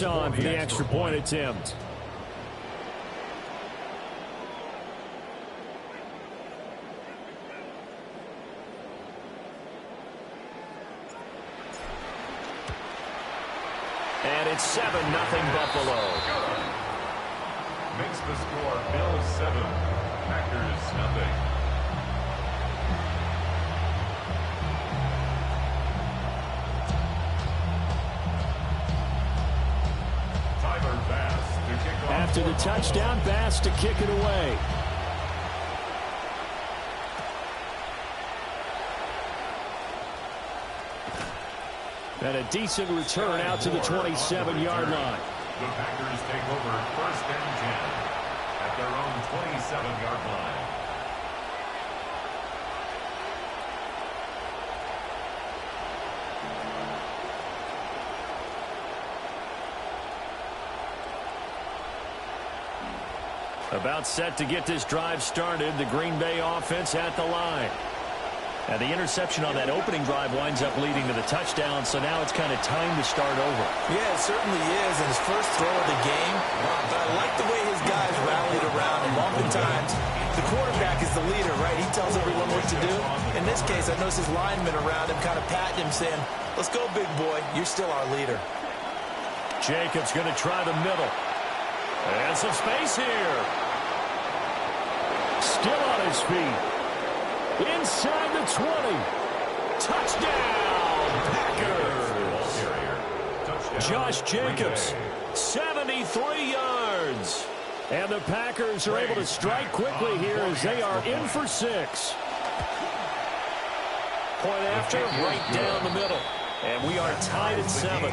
On for the extra point attempt. And it's 7-0 Buffalo. Makes the score Bills 7, Packers nothing. After the touchdown, Bass to kick it away. And a decent return out to the 27-yard line. The Packers take over 1st and 10 at their own 27-yard line. About set to get this drive started. The Green Bay offense at the line. And the interception on that opening drive winds up leading to the touchdown, so now it's kind of time to start over. Yeah, it certainly is, and his first throw of the game. But I like the way his guys rallied around him. Oftentimes, the quarterback is the leader, right? He tells everyone what to do. In this case, I noticed his linemen around him kind of patting him, saying, "Let's go, big boy. You're still our leader." Jacobs going to try the middle. And some space here. Still on his feet. Inside the 20. Touchdown, Packers. Josh Jacobs, 73 yards. And the Packers are able to strike quickly here as they are in for 6. Point after, right down the middle. And we are tied at 7.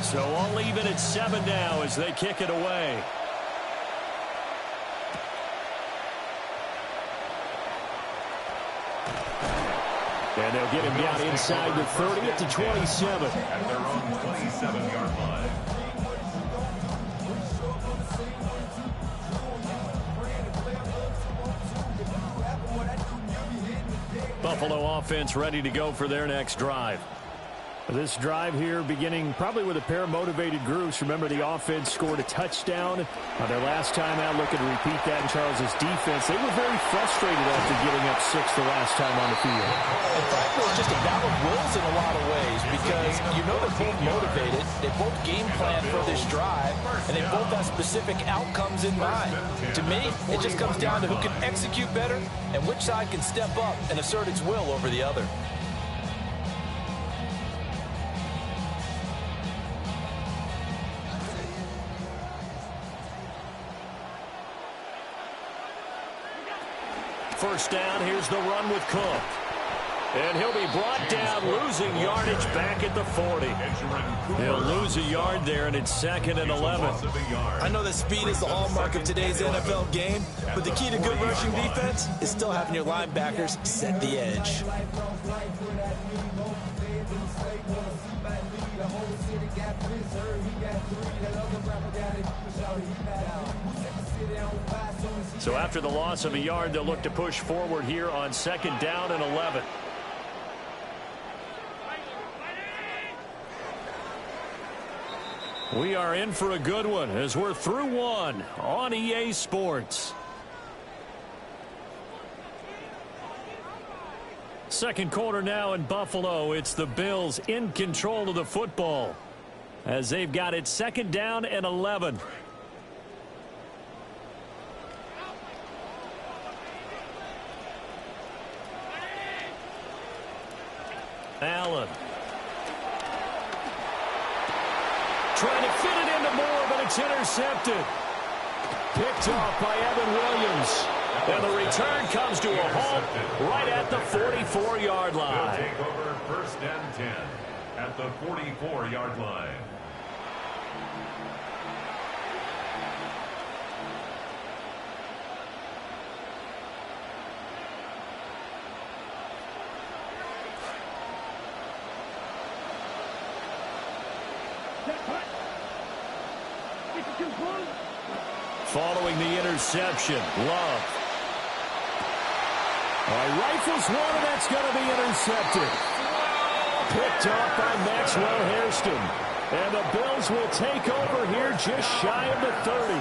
So all even at 7 now as they kick it away. And they'll get him down inside the 30 at the 27. At their own 27-yard line. Buffalo offense ready to go for their next drive. This drive here beginning probably with a pair of motivated groups. Remember, the offense scored a touchdown on their last time out. Looking to repeat that in Charles's defense. They were very frustrated after giving up 6 the last time on the field. In fact, it was just a battle of wills in a lot of ways because you know they're both motivated. They both game plan for this drive, and they both have specific outcomes in mind. To me, it just comes down to who can execute better and which side can step up and assert its will over the other. First down, here's the run with Cook. And he'll be brought down, losing yardage back at the 40. He'll lose a yard there, and it's 2nd and 11. I know that speed is the hallmark of today's NFL game, but the key to good rushing defense is still having your linebackers set the edge. So after the loss of a yard, they'll look to push forward here on 2nd down and 11. We are in for a good one as we're through one on EA Sports. Second quarter now in Buffalo. It's the Bills in control of the football as they've got it 2nd down and 11. Allen. Trying to fit it into Moore, but it's intercepted. Picked off by Evan Williams. And the return comes to a halt right at the 44-yard line. They'll take over 1st and 10 at the 44-yard line. Following the interception, Love. Rifles one, and that's going to be intercepted. Picked off by Maxwell Hairston. And the Bills will take over here just shy of the 30.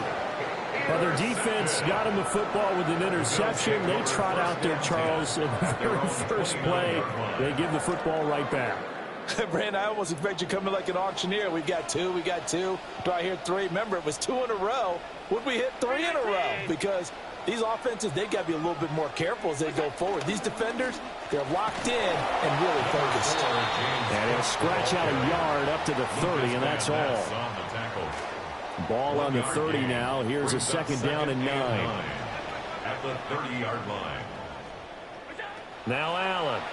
Well, their defense got him the football with an interception. They trot out there, Charles, in the very first play. They give the football right back. Brand, I almost expect you coming like an auctioneer. We got two. Do I hear three? Remember, it was 2 in a row. Would we hit 3 in a row? Because these offenses, they got to be a little bit more careful as they go forward. These defenders, they're locked in and really focused. And he'll scratch out a yard up to the 30, and that's all. Ball on the 30 now. Here's a second down and 9. At the 30-yard line. Now Allen.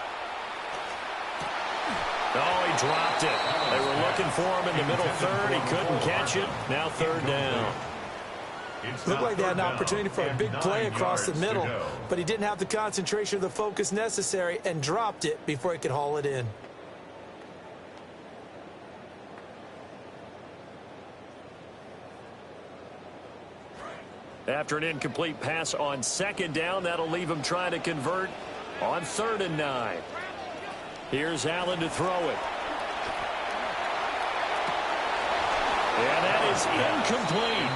Oh, he dropped it. They were looking for him in the middle third. He couldn't catch it. Now third down. Looked like they had an opportunity for a big play across the middle, but he didn't have the concentration or the focus necessary and dropped it before he could haul it in. After an incomplete pass on second down, that'll leave him trying to convert on 3rd and 9. Here's Allen to throw it. And that is incomplete.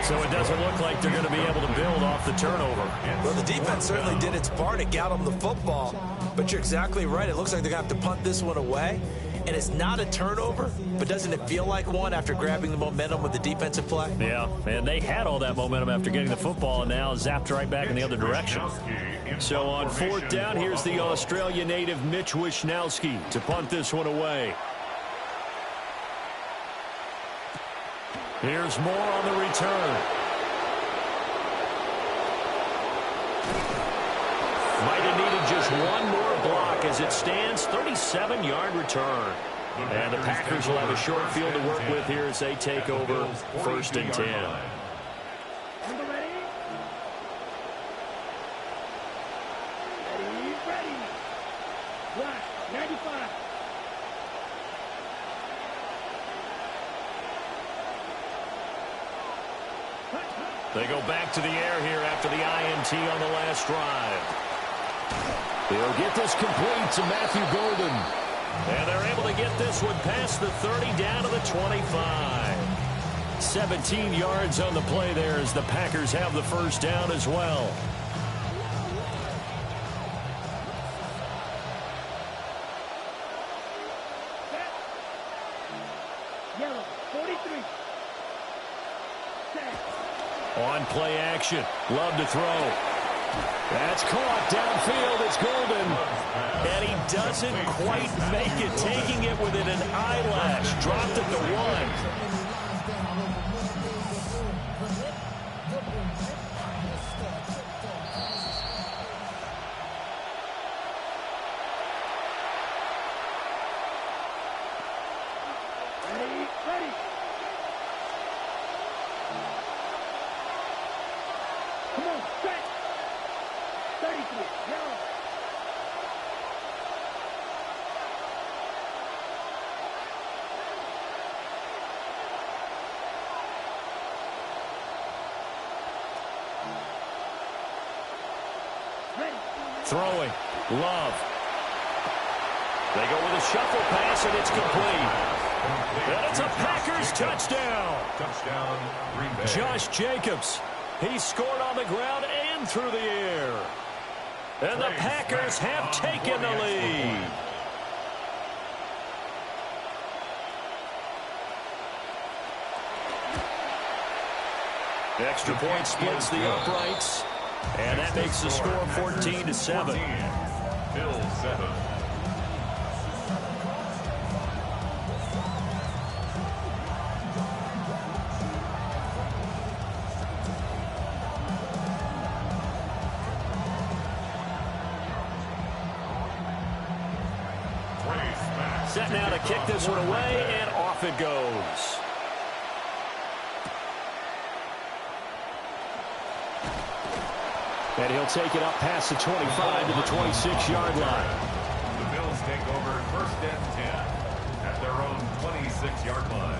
So it doesn't look like they're going to be able to build off the turnover. Well, the defense certainly did its part. It got them the football. But you're exactly right. It looks like they're going to have to punt this one away. And it's not a turnover, but doesn't it feel like one after grabbing the momentum with the defensive play? Yeah, and they had all that momentum after getting the football and now zapped right back in the other direction. So on 4th down, here's the Australia native Mitch Wishnowsky to punt this one away. Here's Moore on the return. Might have needed just one more block as it stands. 37-yard return. And the Packers will have a short field to work with here as they take over 1st and 10. They go back to the air here after the INT on the last drive. They'll get this complete to Matthew Golden. And they're able to get this one past the 30 down to the 25. 17 yards on the play there as the Packers have the first down as well. Yellow, 43. On play action. Love to throw. That's caught downfield. It's Golden. And he doesn't quite make it, taking it within an eyelash. Dropped at the 1. Ready. Come on, set. 33, yellow. Ready. Throwing. Love. They go with a shuffle pass, and it's complete. And it's a Packers touchdown. Touchdown, Green Bay. Josh Jacobs. He scored on the ground and through the air. And the Packers have taken the lead. Extra point splits the uprights. And that makes the score 14-7. Bills 7. Set now to kick this one away, and off it goes. And he'll take it up past the 25 to the 26-yard line. The Bills take over 1st and 10 at their own 26. 36-yard line.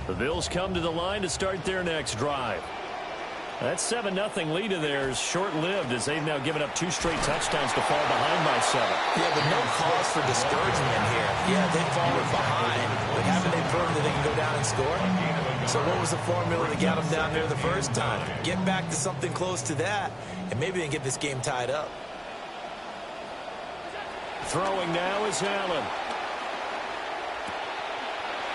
The Bills come to the line to start their next drive. That 7-0 lead of theirs short-lived as they've now given up 2 straight touchdowns to fall behind by 7. Yeah, but no cause for discouragement here. Yeah, they've fallen behind, but haven't they proven that they can go down and score? So what was the formula that got them down here the first time? Get back to something close to that, and maybe they can get this game tied up. Throwing now is Allen.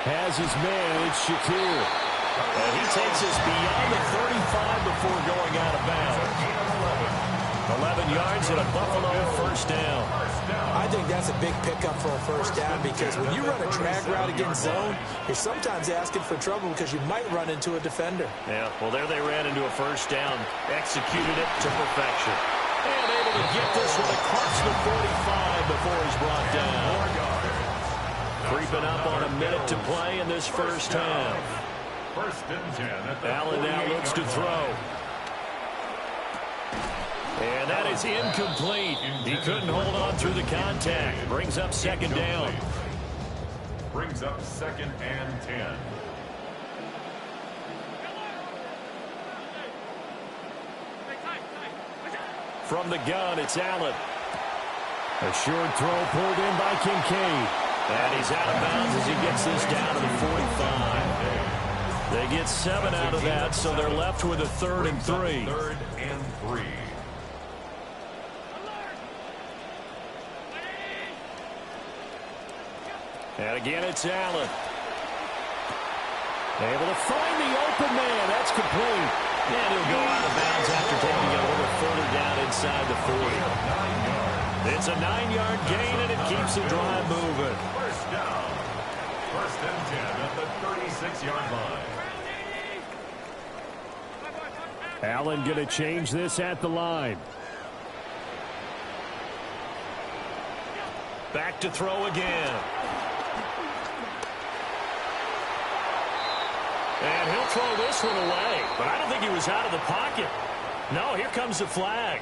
Has his man, it's Shakir. And he takes us beyond the 35 before going out of bounds. 11 yards and a Buffalo first down. I think that's a big pickup for a first down because when you run a drag route against zone, you're sometimes asking for trouble because you might run into a defender. Yeah, well, there they ran into a first down. Executed it to perfection. And able to get this one across the 45 before he's brought down. Creeping up on a minute to play in this first half. First and 10 at the Allen now looks to throw. And that is incomplete. He couldn't hold on through the contact. Brings up second down. Brings up second and 10. From the gun, it's Allen. A short throw pulled in by Kincaid. And he's out of bounds as he gets this down to the 45. They get 7 out of that, so they're left with a 3rd and 3. 3rd and 3. And again, it's Allen. Able to find the open man. That's complete. And he'll go out of bounds after taking it a little further down inside the 40. It's a 9-yard gain, and it keeps the drive moving. First down. First and 10 at the 36-yard line. Allen going to change this at the line. Back to throw again. And he'll throw this one away. But I don't think he was out of the pocket. No, here comes the flag.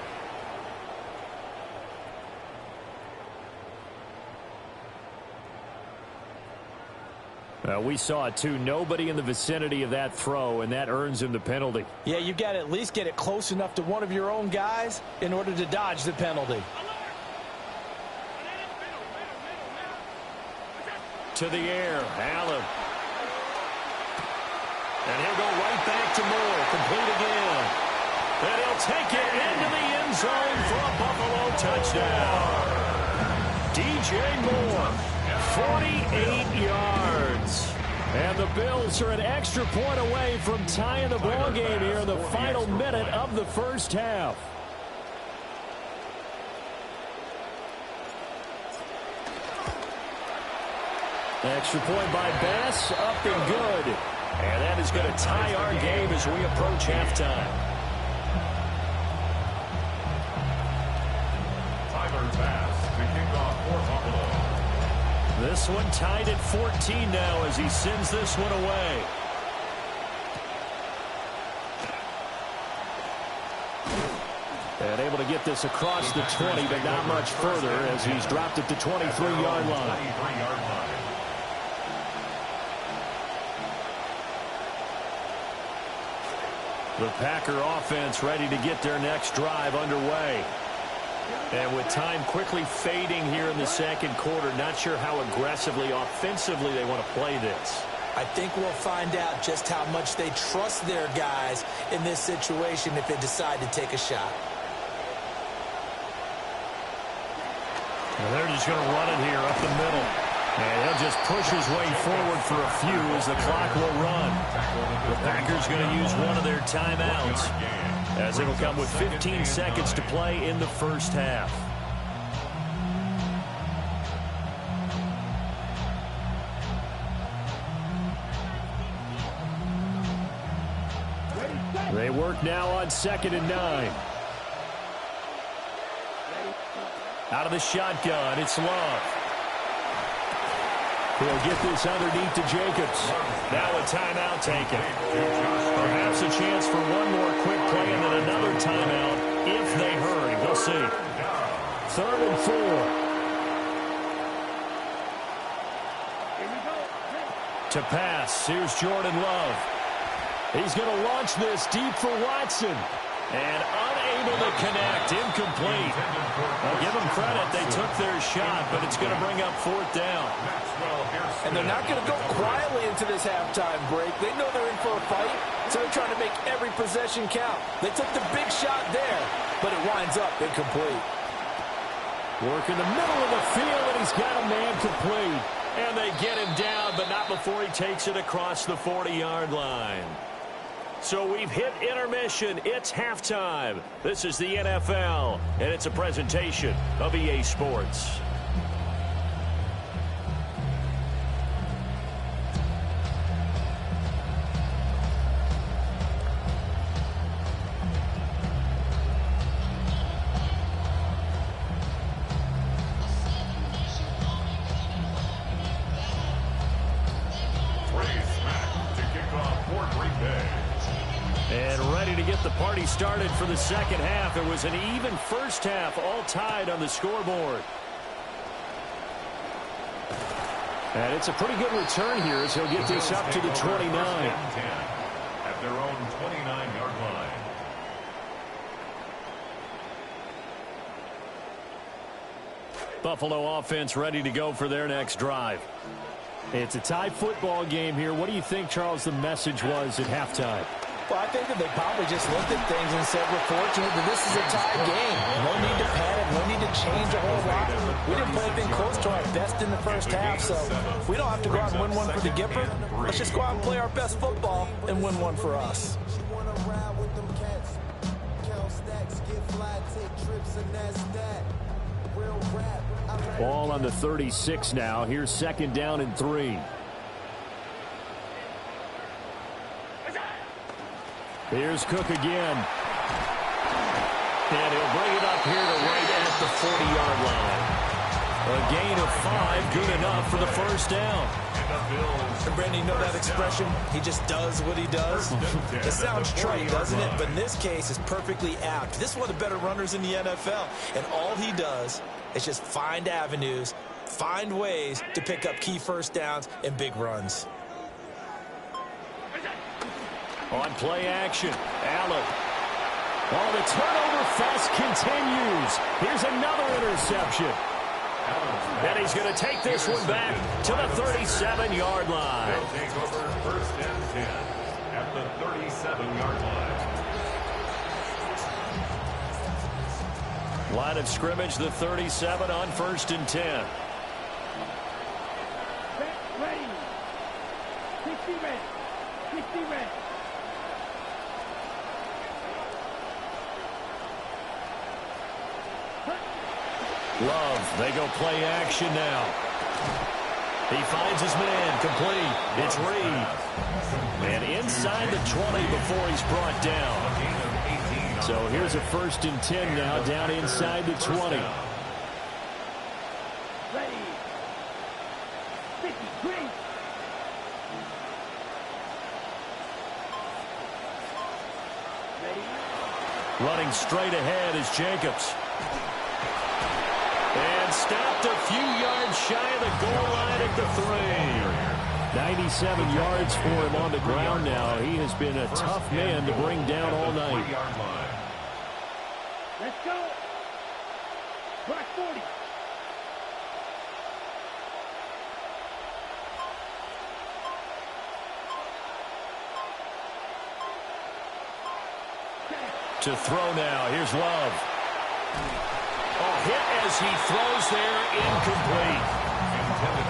We saw it, too. Nobody in the vicinity of that throw, and that earns him the penalty. Yeah, you've got to at least get it close enough to one of your own guys in order to dodge the penalty. To the air, Allen. And he'll go right back to Moore. Complete again. And he'll take it into the end zone for a Buffalo touchdown. DJ Moore, 48 yards. And the Bills are an extra point away from tying the ball game here in the final minute of the first half. Extra point by Bass, up and good. And that is going to tie our game as we approach halftime. Tyler Bass to kick off for Buffalo. This one tied at 14 now as he sends this one away. And able to get this across the 20, but not much further as he's dropped it to 23-yard line. The Packer offense ready to get their next drive underway. And with time quickly fading here in the second quarter, not sure how aggressively, offensively they want to play this. I think we'll find out just how much they trust their guys in this situation if they decide to take a shot. And they're just going to run it here up the middle. And he'll just push his way forward for a few as the clock will run. The Packers going to use one of their timeouts as it'll come with 15 seconds to play in the first half. They work now on 2nd and 9. Out of the shotgun, it's Love. He'll get this underneath to Jacobs. Now a timeout taken. Perhaps a chance for one more quick play and then another timeout if they hurry. We'll see. 3rd and 4. To pass, here's Jordan Love. He's going to launch this deep for Watson. And unable to connect, incomplete. I'll give them credit, they took their shot, but it's going to bring up 4th down. And they're not going to go quietly into this halftime break. They know they're in for a fight, so they're trying to make every possession count. They took the big shot there, but it winds up incomplete. Work in the middle of the field, and he's got a man complete. And they get him down, but not before he takes it across the 40-yard line. So we've hit intermission. It's halftime. This is the NFL, and it's a presentation of EA Sports. Started for the second half. It was an even first half, all tied on the scoreboard. And it's a pretty good return here as he'll get this up to the 29. At their own 29-yard line. Buffalo offense ready to go for their next drive. It's a tie football game here. What do you think, Charles, the message was at halftime? Well, I think that they probably just looked at things and said, we're fortunate that this is a tie game. No need to panic. No need to change a whole lot. We didn't play anything close to our best in the first half, so we don't have to go out and win one for the Gipper. Let's just go out and play our best football and win one for us. Ball on the 36 now. Here's 2nd down and 3. Here's Cook again. And he'll bring it up here to right at the 40-yard line. A gain of 5, good enough for the first down. And Brandon, you know that expression? He just does what he does. It sounds trite, doesn't it? But in this case, it's perfectly apt. This is one of the better runners in the NFL. And all he does is just find avenues, find ways to pick up key first downs and big runs. On play action, Allen. Oh, the turnover fest continues. Here's another interception. And he's going to take this one back to the 37-yard line. They'll take over 1st and 10 at the 37-yard line. Line of scrimmage, the 37 on 1st and 10. Ready. 60 red. 60 red. Love, they go play action now. He finds his man, complete. It's Reed. And inside the 20 before he's brought down. So here's a 1st and 10 now, down inside the 20. Ready. 50, green. Ready. Running straight ahead is Jacobs. And stopped a few yards shy of the goal line at the 3. 97 yards for him on the ground now. He has been a tough man to bring down all night. Let's go. Clock 40. To throw now. Here's Love. Hit as he throws there, incomplete.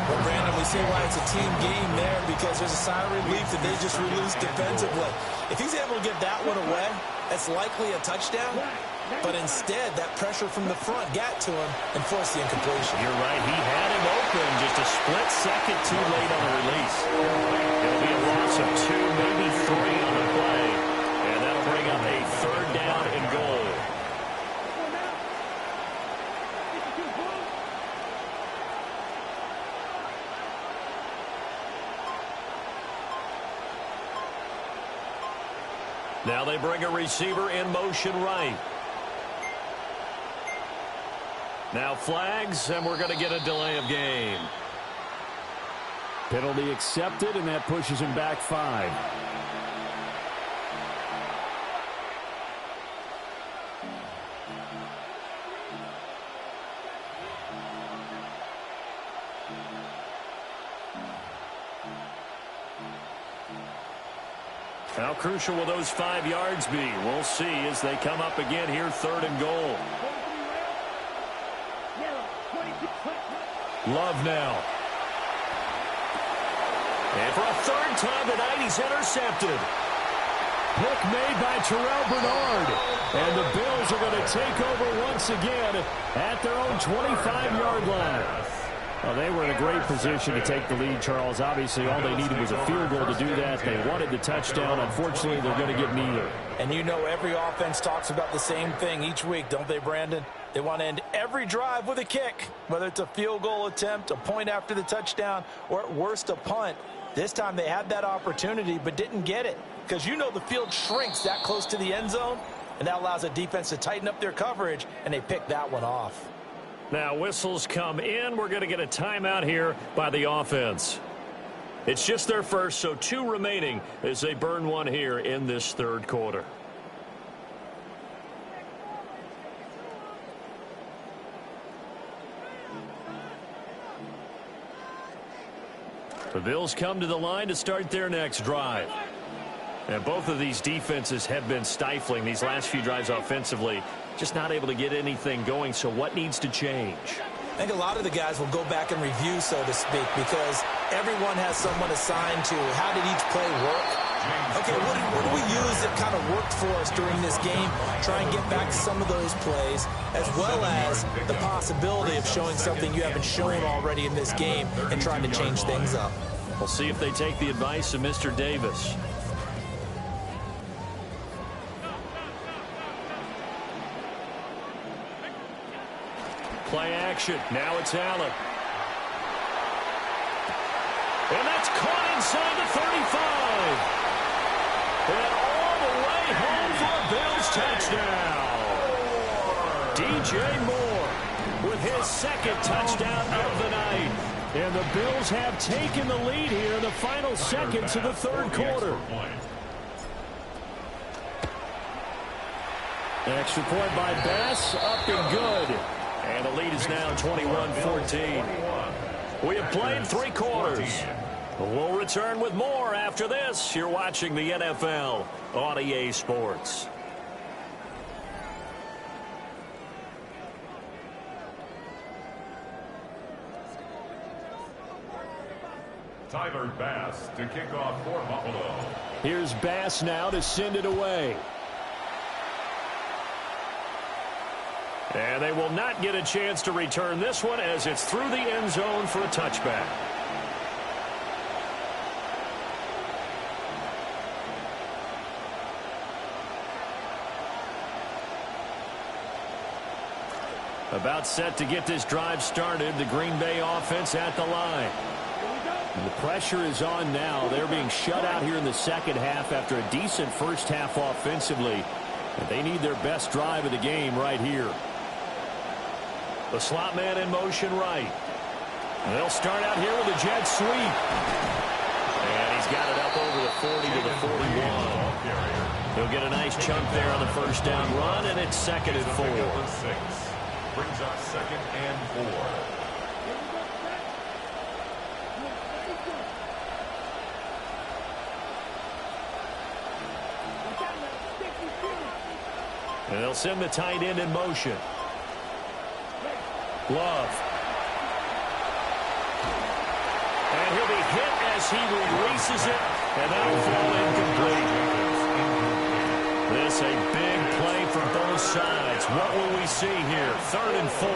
Well, Brandon, we see why it's a team game there because there's a sigh of relief that they just released defensively. If he's able to get that one away, that's likely a touchdown. But instead, that pressure from the front got to him and forced the incompletion. You're right. He had him open just a split second too late on the release. It'll be a loss of 2, maybe 3 on the play. And that'll bring up a 3rd down and goal. Now they bring a receiver in motion right. Now flags, and we're going to get a delay of game. Penalty accepted, and that pushes him back 5. How crucial will those 5 yards be? We'll see as they come up again here, 3rd and goal. Love now. And for a 3rd time tonight, he's intercepted. Pick made by Terrell Bernard. And the Bills are going to take over once again at their own 25-yard line. Well, they were in a great position to take the lead, Charles. Obviously, all they needed was a field goal to do that. They wanted the touchdown. Unfortunately, they're going to get neither. And you know every offense talks about the same thing each week, don't they, Brandon? They want to end every drive with a kick, whether it's a field goal attempt, a point after the touchdown, or at worst a punt. This time they had that opportunity but didn't get it because you know the field shrinks that close to the end zone, and that allows a defense to tighten up their coverage, and they picked that one off. Now whistles come in. We're going to get a timeout here by the offense. It's just their first, so 2 remaining as they burn one here in this 3rd quarter. The Bills come to the line to start their next drive. And both of these defenses have been stifling these last few drives offensively. Just not able to get anything going, so what needs to change? I think a lot of the guys will go back and review, so to speak, because everyone has someone assigned to how did each play work. Okay, what do we use that kind of worked for us during this game? Try and get back to some of those plays, as well as the possibility of showing something you haven't shown already in this game and trying to change things up. We'll see if they take the advice of Mr. Davis. Play action. Now it's Allen. And that's caught inside the 35. And all the way home for a Bills touchdown. DJ Moore with his 2nd touchdown of the night. And the Bills have taken the lead here in the final seconds of the 3rd quarter. Extra point by Bass, up and good. And the lead is now 21-14. We have played 3 quarters. We'll return with more after this. You're watching the NFL on EA Sports. Tyler Bass to kick off for Buffalo. Here's Bass now to send it away. And they will not get a chance to return this one as it's through the end zone for a touchback. About set to get this drive started, the Green Bay offense at the line. And the pressure is on now. They're being shut out here in the 2nd half after a decent first half offensively. And they need their best drive of the game right here. The slot man in motion right. And they'll start out here with a jet sweep. And he's got it up over the 40 to the 41. He'll get a nice chunk there on the first down run, and it's 2nd and 4. Brings up 2nd and 4. And they'll send the tight end in motion. Love. And he'll be hit as he releases it, and that'll fall incomplete. This a big play for both sides. What will we see here? 3rd and 4.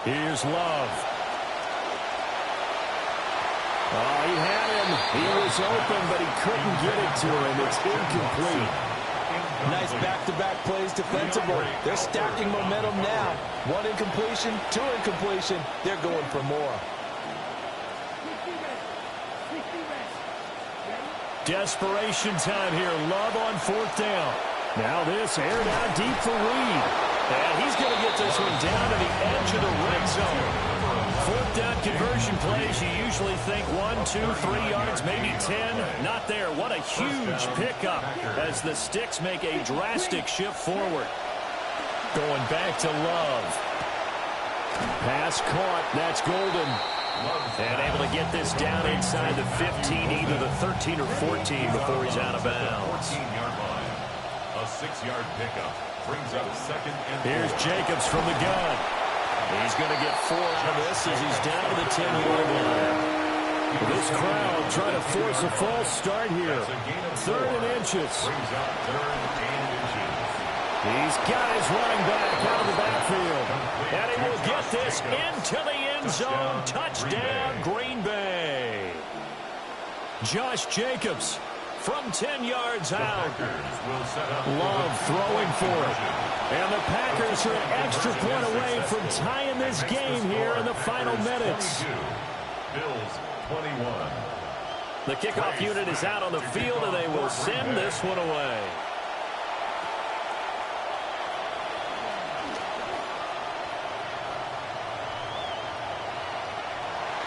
Here's Love. Oh, he had him. He was open, but he couldn't get it to him. It's incomplete. Nice back-to-back plays defensively. They're stacking momentum now. 1 incompletion, 2 incompletion. They're going for more. Desperation time here. Love on 4th down. Now this aired out deep for Reed. And he's going to get this one down to the edge of the red zone. 4th down conversion plays, you usually think 1, 2, 3 yards, maybe 10. Not there. What a huge pickup as the Sticks make a drastic shift forward. Going back to Love. Pass caught. That's Golden. And able to get this down inside the 15, either the 13 or 14 before he's out of bounds. 14-yard line. A 6-yard pickup brings up 2nd and 4. Here's Jacobs from the gun. He's going to get 4 out of this as he's down to the 10-yard line. This crowd trying to force a false start here. 3rd and inches. Brings up 3rd and inches. He's got his running back out of the backfield. And he will get this into the end zone. Touchdown, Green Bay. Josh Jacobs from 10 yards out. Love throwing for it. And the Packers are an extra point away from tying this game here in the final minutes. Bills 21. The kickoff unit is out on the field, and they will send this one away.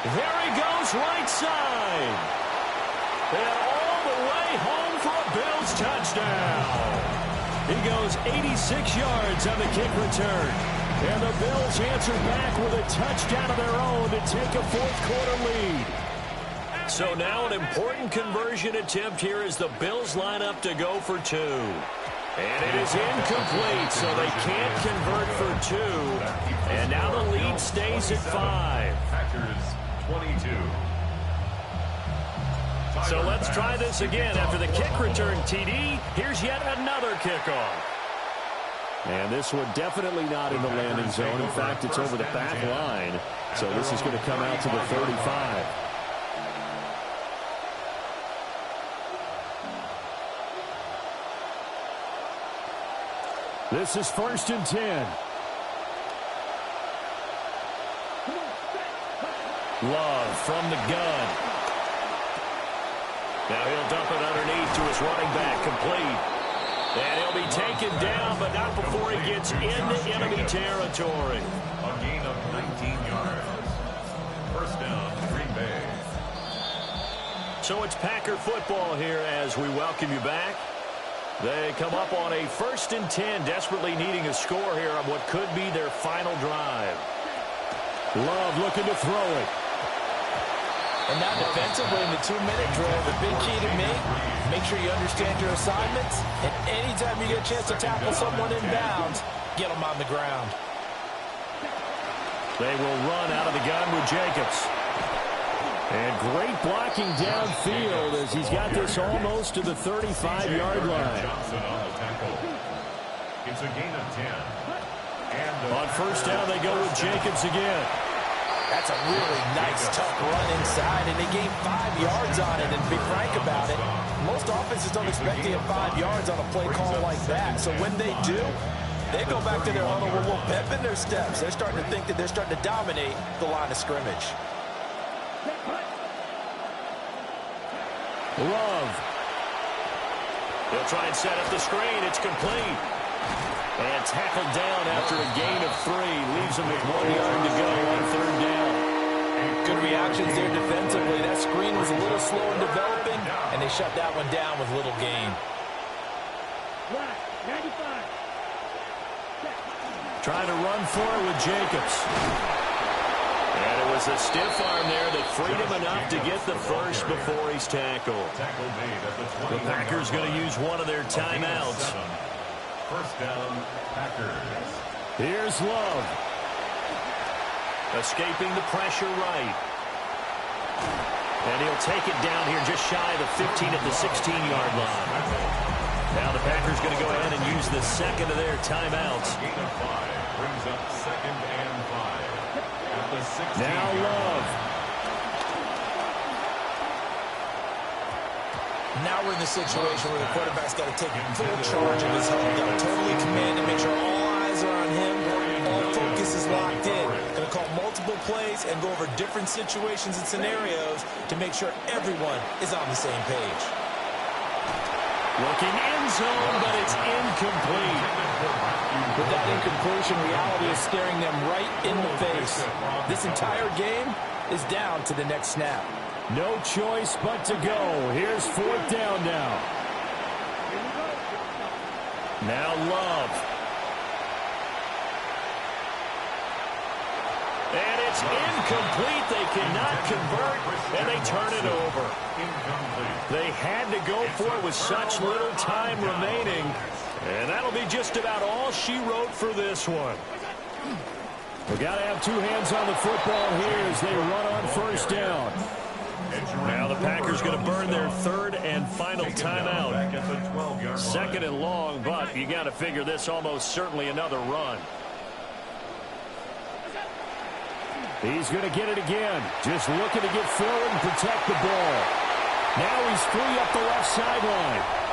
There he goes, right side. And all the way home for a Bills touchdown. He goes 86 yards on the kick return. And the Bills answer back with a touchdown of their own to take a 4th quarter lead. So now an important conversion attempt here as the Bills line up to go for 2. And it is incomplete, so they can't convert for 2. And now the lead stays at 5. Packers 22. So let's try this again. After the kick return TD, here's yet another kickoff. And this one definitely not in the landing zone. In fact, it's over the back line. So this is going to come out to the 35. This is 1st and 10. Love from the gun. Now he'll dump it underneath to his running back, complete. And he'll be taken down, but not before he gets into enemy territory. A gain of 19 yards. 1st down, Green Bay. So it's Packer football here as we welcome you back. They come up on a 1st and 10, desperately needing a score here on what could be their final drive. Love looking to throw it. And now defensively in the 2-minute drill, the big key to me, make sure you understand your assignments, and anytime you get a chance to tackle someone in bounds, get them on the ground. They will run out of the gun with Jacobs. And great blocking downfield as he's got this almost to the 35-yard line. Johnson on the tackle. It's a gain of 10. And On 1st down, they go with Jacobs again. That's a really nice, tough run inside, and they gained 5 yards on it. And to be frank about it, most offenses don't expect to get 5 yards on a play call like that. So when they do, they go back to their huddle with a little pep in their steps. They're starting to think that they're starting to dominate the line of scrimmage. Love. They'll try and set up the screen. It's complete. And tackled down after a gain of 3. Leaves him with 1 yard to go on 3rd down. Good reactions there defensively. That screen was a little slow in developing, and they shut that one down with little gain. 95. Trying to run for it with Jacobs. And it was a stiff arm there that freed him enough to get the first before he's tackled. tackle made at the 21. The Packers going to use one of their timeouts. 1st down, Packers. Here's Love. Escaping the pressure right. And he'll take it down here just shy of the 15 at the 16-yard line. Now the Packers going to go ahead and use the second of their timeouts. Gain of 5 brings up 2nd and 5 at the 16. Now Love. Now we're in the situation where the quarterback's got to take full charge of his health. Got to totally command and make sure all eyes are on him. All focus is locked in. Going to call multiple plays and go over different situations and scenarios to make sure everyone is on the same page. Looking end zone, but it's incomplete. With that incompletion, reality is staring them right in the face. This entire game is down to the next snap. No choice but to go. Here's 4th down now. Now Love. And it's incomplete. They cannot convert, and they turn it over. They had to go for it with such little time remaining. And that'll be just about all she wrote for this one. We've got to have two hands on the football here as they run on 1st down. Now the Packers going to burn their 3rd and final timeout. 2nd and long, but you got to figure this almost certainly another run. He's going to get it again. Just looking to get forward and protect the ball. Now he's free up the left sideline.